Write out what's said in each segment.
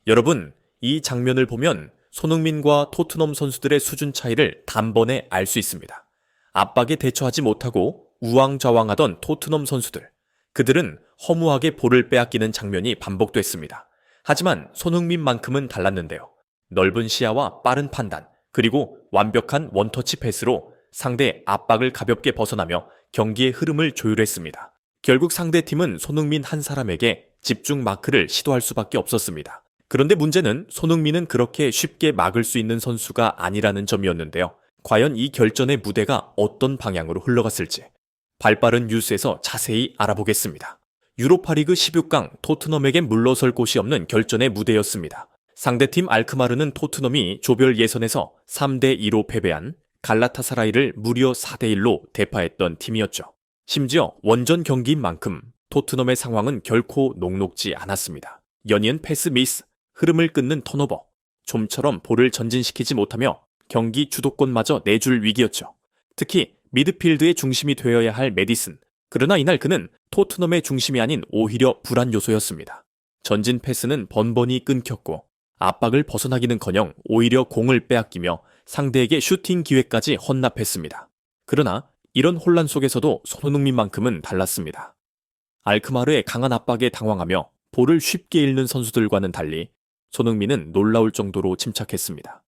여러분, 이 장면을 보면 손흥민과 토트넘 선수들의 수준 차이를 단번에 알 수 있습니다. 압박에 대처하지 못하고 우왕좌왕하던 토트넘 선수들. 그들은 허무하게 볼을 빼앗기는 장면이 반복됐습니다. 하지만 손흥민만큼은 달랐는데요. 넓은 시야와 빠른 판단, 그리고 완벽한 원터치 패스로 상대의 압박을 가볍게 벗어나며 경기의 흐름을 조율했습니다. 결국 상대팀은 손흥민 한 사람에게 집중 마크를 시도할 수밖에 없었습니다. 그런데 문제는 손흥민은 그렇게 쉽게 막을 수 있는 선수가 아니라는 점이었는데요. 과연 이 결전의 무대가 어떤 방향으로 흘러갔을지 발빠른 뉴스에서 자세히 알아보겠습니다. 유로파리그 16강 토트넘에겐 물러설 곳이 없는 결전의 무대였습니다. 상대팀 알크마르는 토트넘이 조별 예선에서 3대2로 패배한 갈라타사라이를 무려 4대1로 대파했던 팀이었죠. 심지어 원정 경기인 만큼 토트넘의 상황은 결코 녹록지 않았습니다. 연이은 패스 미스, 흐름을 끊는 턴오버, 좀처럼 볼을 전진시키지 못하며 경기 주도권마저 내줄 위기였죠. 특히 미드필드의 중심이 되어야 할 메디슨. 그러나 이날 그는 토트넘의 중심이 아닌 오히려 불안 요소였습니다. 전진 패스는 번번이 끊겼고 압박을 벗어나기는커녕 오히려 공을 빼앗기며 상대에게 슈팅 기회까지 헌납했습니다. 그러나 이런 혼란 속에서도 손흥민만큼은 달랐습니다. 알크마르의 강한 압박에 당황하며 볼을 쉽게 잃는 선수들과는 달리 손흥민은 놀라울 정도로 침착했습니다.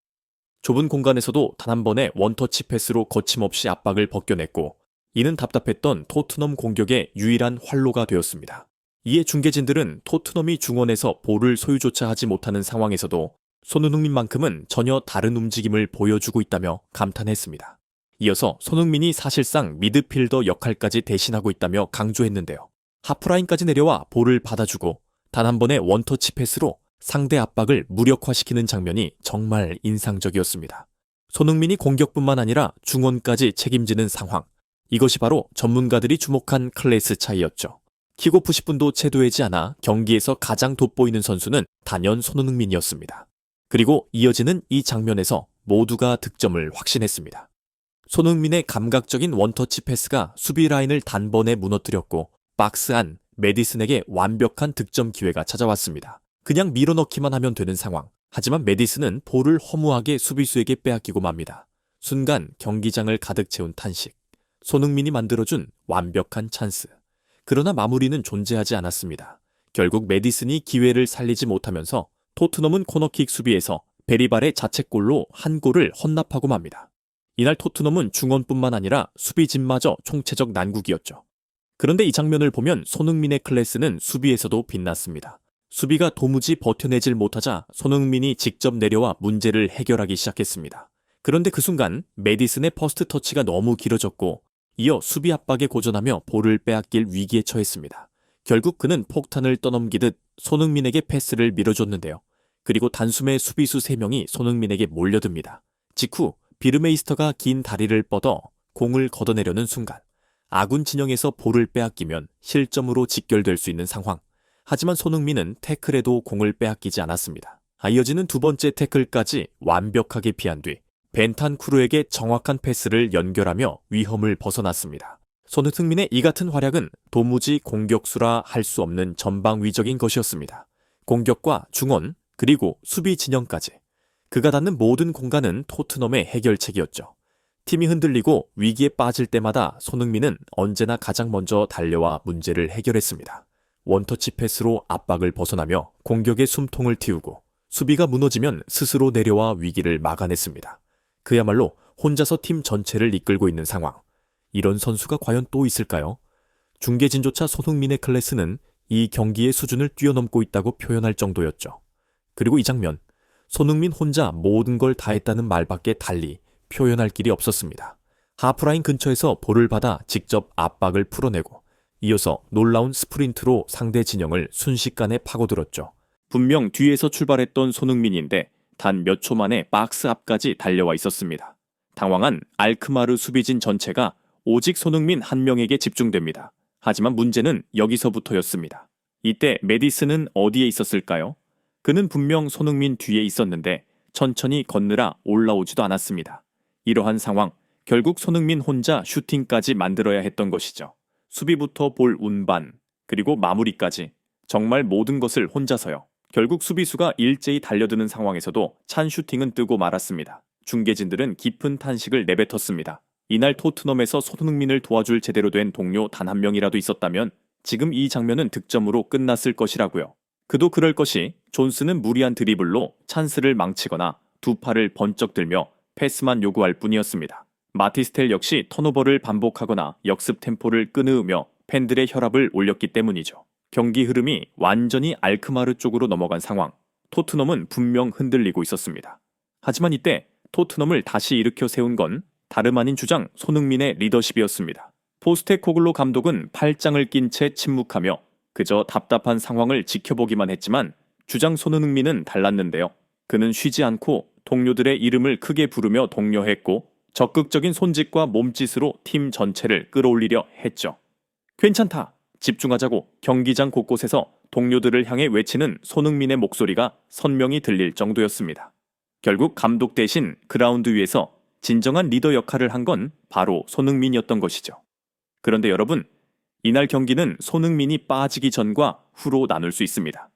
좁은 공간에서도 단 한 번의 원터치 패스로 거침없이 압박을 벗겨냈고 이는 답답했던 토트넘 공격의 유일한 활로가 되었습니다. 이에 중계진들은 토트넘이 중원에서 볼을 소유조차 하지 못하는 상황에서도 손흥민만큼은 전혀 다른 움직임을 보여주고 있다며 감탄했습니다. 이어서 손흥민이 사실상 미드필더 역할까지 대신하고 있다며 강조했는데요. 하프라인까지 내려와 볼을 받아주고 단 한 번의 원터치 패스로 상대 압박을 무력화시키는 장면이 정말 인상적이었습니다. 손흥민이 공격뿐만 아니라 중원까지 책임지는 상황. 이것이 바로 전문가들이 주목한 클래스 차이였죠. 킥오프 10분도 채 되지 않아 경기에서 가장 돋보이는 선수는 단연 손흥민이었습니다. 그리고 이어지는 이 장면에서 모두가 득점을 확신했습니다. 손흥민의 감각적인 원터치 패스가 수비 라인을 단번에 무너뜨렸고 박스 안 메디슨에게 완벽한 득점 기회가 찾아왔습니다. 그냥 밀어넣기만 하면 되는 상황. 하지만 메디슨은 볼을 허무하게 수비수에게 빼앗기고 맙니다. 순간 경기장을 가득 채운 탄식. 손흥민이 만들어준 완벽한 찬스. 그러나 마무리는 존재하지 않았습니다. 결국 메디슨이 기회를 살리지 못하면서 토트넘은 코너킥 수비에서 베리발의 자책골로 한 골을 헌납하고 맙니다. 이날 토트넘은 중원뿐만 아니라 수비진마저 총체적 난국이었죠. 그런데 이 장면을 보면 손흥민의 클래스는 수비에서도 빛났습니다. 수비가 도무지 버텨내질 못하자 손흥민이 직접 내려와 문제를 해결하기 시작했습니다. 그런데 그 순간 메디슨의 퍼스트 터치가 너무 길어졌고 이어 수비 압박에 고전하며 볼을 빼앗길 위기에 처했습니다. 결국 그는 폭탄을 떠넘기듯 손흥민에게 패스를 밀어줬는데요. 그리고 단숨에 수비수 3명이 손흥민에게 몰려듭니다. 직후 비르메이스터가 긴 다리를 뻗어 공을 걷어내려는 순간 아군 진영에서 볼을 빼앗기면 실점으로 직결될 수 있는 상황. 하지만 손흥민은 태클에도 공을 빼앗기지 않았습니다. 이어지는 두 번째 태클까지 완벽하게 피한 뒤 벤탄쿠르에게 정확한 패스를 연결하며 위험을 벗어났습니다. 손흥민의 이 같은 활약은 도무지 공격수라 할 수 없는 전방위적인 것이었습니다. 공격과 중원 그리고 수비 진영까지 그가 닿는 모든 공간은 토트넘의 해결책이었죠. 팀이 흔들리고 위기에 빠질 때마다 손흥민은 언제나 가장 먼저 달려와 문제를 해결했습니다. 원터치 패스로 압박을 벗어나며 공격의 숨통을 틔우고 수비가 무너지면 스스로 내려와 위기를 막아냈습니다. 그야말로 혼자서 팀 전체를 이끌고 있는 상황. 이런 선수가 과연 또 있을까요? 중계진조차 손흥민의 클래스는 이 경기의 수준을 뛰어넘고 있다고 표현할 정도였죠. 그리고 이 장면, 손흥민 혼자 모든 걸 다 했다는 말밖에 달리 표현할 길이 없었습니다. 하프라인 근처에서 볼을 받아 직접 압박을 풀어내고 이어서 놀라운 스프린트로 상대 진영을 순식간에 파고들었죠. 분명 뒤에서 출발했던 손흥민인데 단 몇 초 만에 박스 앞까지 달려와 있었습니다. 당황한 알크마르 수비진 전체가 오직 손흥민 한 명에게 집중됩니다. 하지만 문제는 여기서부터였습니다. 이때 메디슨은 어디에 있었을까요? 그는 분명 손흥민 뒤에 있었는데 천천히 걷느라 올라오지도 않았습니다. 이러한 상황, 결국 손흥민 혼자 슈팅까지 만들어야 했던 것이죠. 수비부터 볼 운반, 그리고 마무리까지 정말 모든 것을 혼자서요. 결국 수비수가 일제히 달려드는 상황에서도 찬 슈팅은 뜨고 말았습니다. 중계진들은 깊은 탄식을 내뱉었습니다. 이날 토트넘에서 손흥민을 도와줄 제대로 된 동료 단 한 명이라도 있었다면 지금 이 장면은 득점으로 끝났을 것이라고요. 그도 그럴 것이 존스는 무리한 드리블로 찬스를 망치거나 두 팔을 번쩍 들며 패스만 요구할 뿐이었습니다. 마티스텔 역시 턴오버를 반복하거나 역습 템포를 끊으며 팬들의 혈압을 올렸기 때문이죠. 경기 흐름이 완전히 알크마르 쪽으로 넘어간 상황. 토트넘은 분명 흔들리고 있었습니다. 하지만 이때 토트넘을 다시 일으켜 세운 건 다름 아닌 주장 손흥민의 리더십이었습니다. 포스테코글로 감독은 팔짱을 낀 채 침묵하며 그저 답답한 상황을 지켜보기만 했지만 주장 손흥민은 달랐는데요. 그는 쉬지 않고 동료들의 이름을 크게 부르며 독려했고 적극적인 손짓과 몸짓으로 팀 전체를 끌어올리려 했죠. 괜찮다, 집중하자고 경기장 곳곳에서 동료들을 향해 외치는 손흥민의 목소리가 선명히 들릴 정도였습니다. 결국 감독 대신 그라운드 위에서 진정한 리더 역할을 한 건 바로 손흥민이었던 것이죠. 그런데 여러분, 이날 경기는 손흥민이 빠지기 전과 후로 나눌 수 있습니다.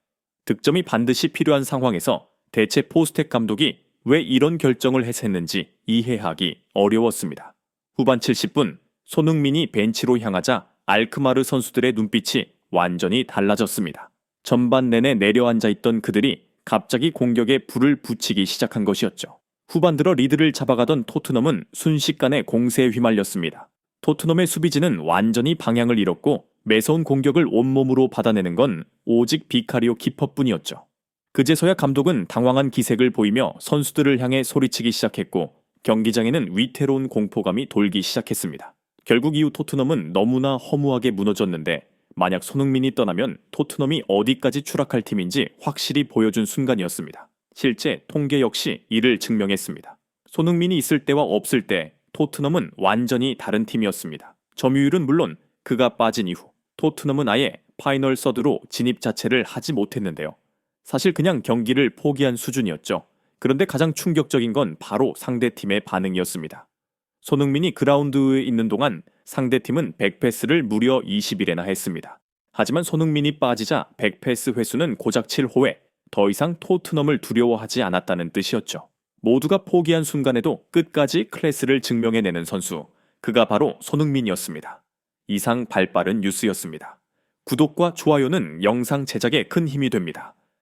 득점이 반드시 필요한 상황에서 대체 포스텍 감독이 왜 이런 결정을 했었는지 이해하기 어려웠습니다. 후반 70분, 손흥민이 벤치로 향하자 알크마르 선수들의 눈빛이 완전히 달라졌습니다. 전반 내내 내려앉아 있던 그들이 갑자기 공격에 불을 붙이기 시작한 것이었죠. 후반 들어 리드를 잡아가던 토트넘은 순식간에 공세에 휘말렸습니다. 토트넘의 수비진은 완전히 방향을 잃었고 매서운 공격을 온몸으로 받아내는 건 오직 비카리오 키퍼뿐이었죠. 그제서야 감독은 당황한 기색을 보이며 선수들을 향해 소리치기 시작했고 경기장에는 위태로운 공포감이 돌기 시작했습니다. 결국 이후 토트넘은 너무나 허무하게 무너졌는데 만약 손흥민이 떠나면 토트넘이 어디까지 추락할 팀인지 확실히 보여준 순간이었습니다. 실제 통계 역시 이를 증명했습니다. 손흥민이 있을 때와 없을 때 토트넘은 완전히 다른 팀이었습니다. 점유율은 물론 그가 빠진 이후 토트넘은 아예 파이널 서드로 진입 자체를 하지 못했는데요. 사실 그냥 경기를 포기한 수준이었죠. 그런데 가장 충격적인 건 바로 상대팀의 반응이었습니다. 손흥민이 그라운드에 있는 동안 상대팀은 100패스를 무려 20일에나 했습니다. 하지만 손흥민이 빠지자 100패스 횟수는 고작 7호에 더 이상 토트넘을 두려워하지 않았다는 뜻이었죠. 모두가 포기한 순간에도 끝까지 클래스를 증명해내는 선수, 그가 바로 손흥민이었습니다. 이상 발빠른 뉴스였습니다. 구독과 좋아요는 영상 제작에 큰 힘이 됩니다.